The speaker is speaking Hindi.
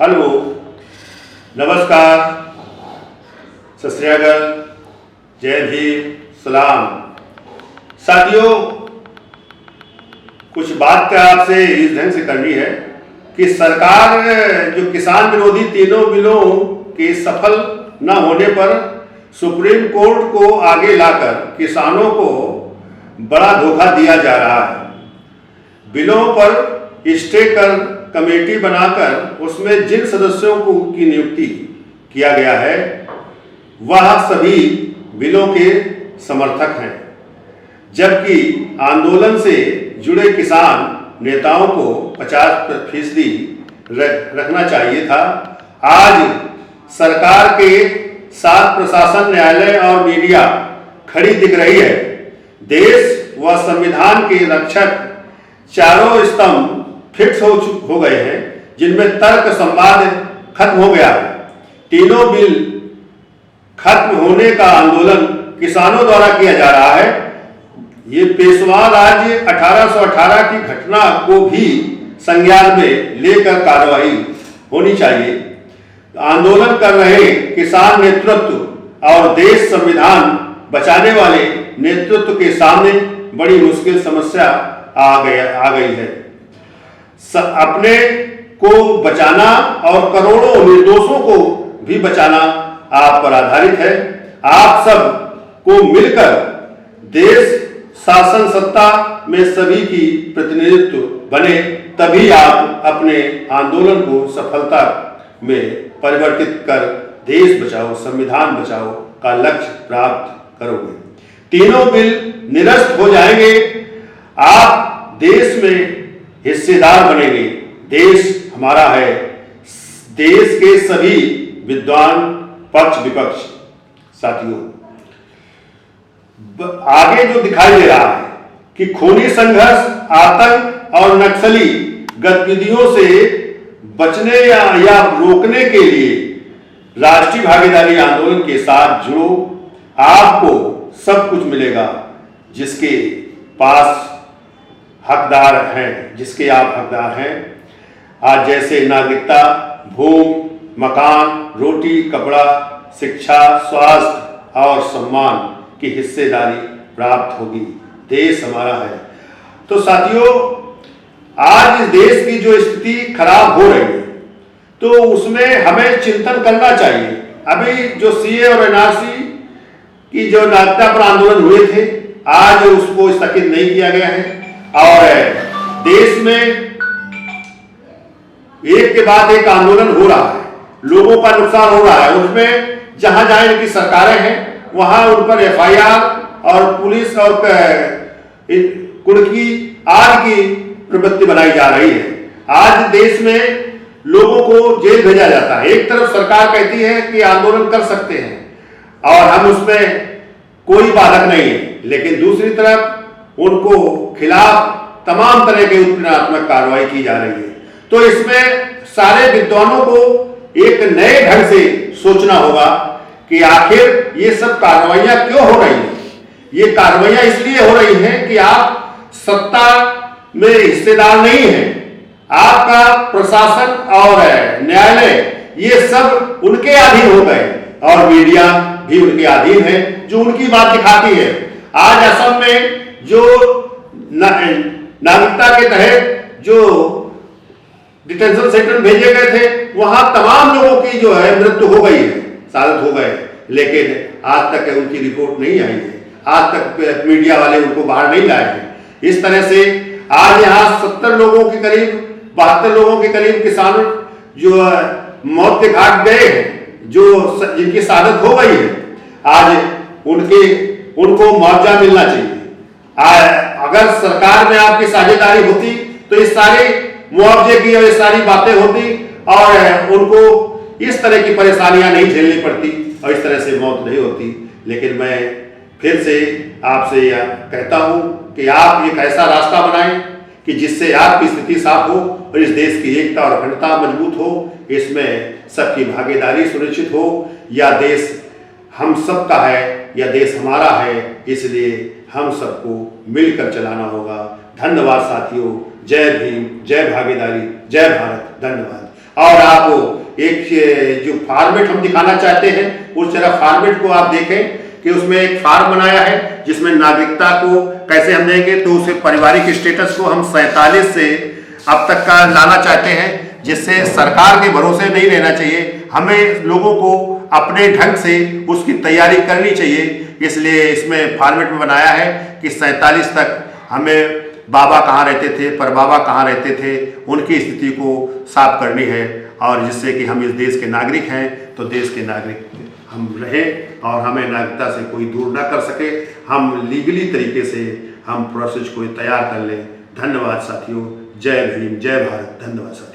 हेलो, नमस्कार, सत श्री अकाल, जय भीम, सलाम। साथियों, कुछ बात आपसे इस ढंग से करनी है कि सरकार जो किसान विरोधी तीनों बिलों के सफल न होने पर सुप्रीम कोर्ट को आगे लाकर किसानों को बड़ा धोखा दिया जा रहा है। बिलों पर स्टे कर कमेटी बनाकर उसमें जिन सदस्यों को की नियुक्ति किया गया है वह सभी बिलों के समर्थक हैं, जबकि आंदोलन से जुड़े किसान नेताओं को 50% रखना चाहिए था। आज सरकार के साथ प्रशासन, न्यायालय और मीडिया खड़ी दिख रही है। देश व संविधान के रक्षक चारों स्तंभ फिक्स हो गए हैं, जिनमें तर्क संवाद खत्म हो गया है। तीनों बिल खत्म होने का आंदोलन किसानों द्वारा किया जा रहा है। ये पेशवा राज्य 1818 की घटना को भी संज्ञान में लेकर कार्रवाई होनी चाहिए। आंदोलन कर रहे किसान नेतृत्व और देश संविधान बचाने वाले नेतृत्व के सामने बड़ी मुश्किल समस्या आ गई है। अपने को बचाना और करोड़ों निर्दोषों को भी बचाना आप पर आधारित है। आप सब को मिलकर देश शासन सत्ता में सभी की प्रतिनिधित्व बने, तभी आप अपने आंदोलन को सफलता में परिवर्तित कर देश बचाओ, संविधान बचाओ का लक्ष्य प्राप्त करोगे। तीनों बिल निरस्त हो जाएंगे, आप देश में हिस्सेदार बनेंगे। देश हमारा है। देश के सभी विद्वान, पक्ष विपक्ष साथियों, आगे जो दिखाई दे रहा है कि खूनी संघर्ष, आतंक और नक्सली गतिविधियों से बचने या रोकने के लिए राष्ट्रीय भागीदारी आंदोलन के साथ जुड़ो। आपको सब कुछ मिलेगा जिसके पास हकदार हैं, जिसके आप हकदार हैं। आज जैसे नागरिकता, भूमि, मकान, रोटी, कपड़ा, शिक्षा, स्वास्थ्य और सम्मान की हिस्सेदारी प्राप्त होगी। देश हमारा है। तो साथियों, आज इस देश की जो स्थिति खराब हो रही है, तो उसमें हमें चिंतन करना चाहिए। अभी जो सीए और एनआरसी की जो नागरिकता पर आंदोलन हुए थे, आज उसको स्थगित नहीं किया गया है और देश में एक के बाद एक आंदोलन हो रहा है, लोगों का नुकसान हो रहा है। उसमें जहां जहां इनकी सरकारें हैं वहां उन पर एफआईआर और पुलिस और कुर्की आदि की प्रवृत्ति बनाई जा रही है। आज देश में लोगों को जेल भेजा जाता है। एक तरफ सरकार कहती है कि आंदोलन कर सकते हैं और हम उसमें कोई बाधक नहीं है, लेकिन दूसरी तरफ उनको खिलाफ तमाम तरह के उत्पीड़नात्मक कार्रवाई की जा रही है। तो इसमें सारे विद्वानों को एक नए ढंग से सोचना होगा कि आखिर ये सब कार्रवाइयां क्यों हो रही हैं। ये कार्रवाइयां इसलिए हो रही हैं कि आप सत्ता में हिस्सेदार नहीं हैं। आपका प्रशासन और न्यायालय ये सब उनके अधीन हो गए और मीडिया भी उनके अधीन है, जो उनकी बात दिखाती है। आज असम में जो नागरिकता के तहत जो डिटेंशन सेंटर में भेजे गए थे, वहां तमाम लोगों की जो है मृत्यु हो गई है, शहादत हो गए, लेकिन आज तक उनकी रिपोर्ट नहीं आई है। आज तक मीडिया वाले उनको बाहर नहीं लाए हैं। इस तरह से आज यहाँ 70 लोगों के करीब, 72 लोगों के करीब किसान जो मौत के घाट गए हैं, जो जिनकी शहादत हो गई है, आज उनको मुआवजा मिलना चाहिए। अगर सरकार में आपकी साझेदारी होती तो इस सारे मुआवजे की और ये सारी बातें होती और उनको इस तरह की परेशानियां नहीं झेलनी पड़ती और इस तरह से मौत नहीं होती। लेकिन मैं फिर से आपसे यह कहता हूं कि आप एक ऐसा रास्ता बनाएं कि जिससे आपकी स्थिति साफ हो और इस देश की एकता और अखंडता मजबूत हो, इसमें सबकी भागीदारी सुनिश्चित हो। या देश हम सबका है, यह देश हमारा है, इसलिए हम सबको मिलकर चलाना होगा। धन्यवाद साथियों। जय भीम, जय भागीदारी, जय भारत। धन्यवाद। और आप एक जो फॉर्मेट हम दिखाना चाहते हैं उस तरह फॉर्मेट को आप देखें कि उसमें एक फॉर्म बनाया है जिसमें नागरिकता को कैसे हम देंगे, तो उसे पारिवारिक स्टेटस को हम 47 से अब तक का लाना चाहते हैं, जिससे सरकार के भरोसे नहीं रहना चाहिए। हमें लोगों को अपने ढंग से उसकी तैयारी करनी चाहिए। इसलिए इसमें फॉर्मेट में बनाया है कि 47 तक हमें बाबा कहाँ रहते थे, परबाबा कहाँ रहते थे, उनकी स्थिति को साफ करनी है, और जिससे कि हम इस देश के नागरिक हैं तो देश के नागरिक हम रहें और हमें नागरिकता से कोई दूर ना कर सके। हम लीगली तरीके से हम प्रोसेस को तैयार कर लें। धन्यवाद साथियों। जय भीम, जय भारत। धन्यवाद साथियों।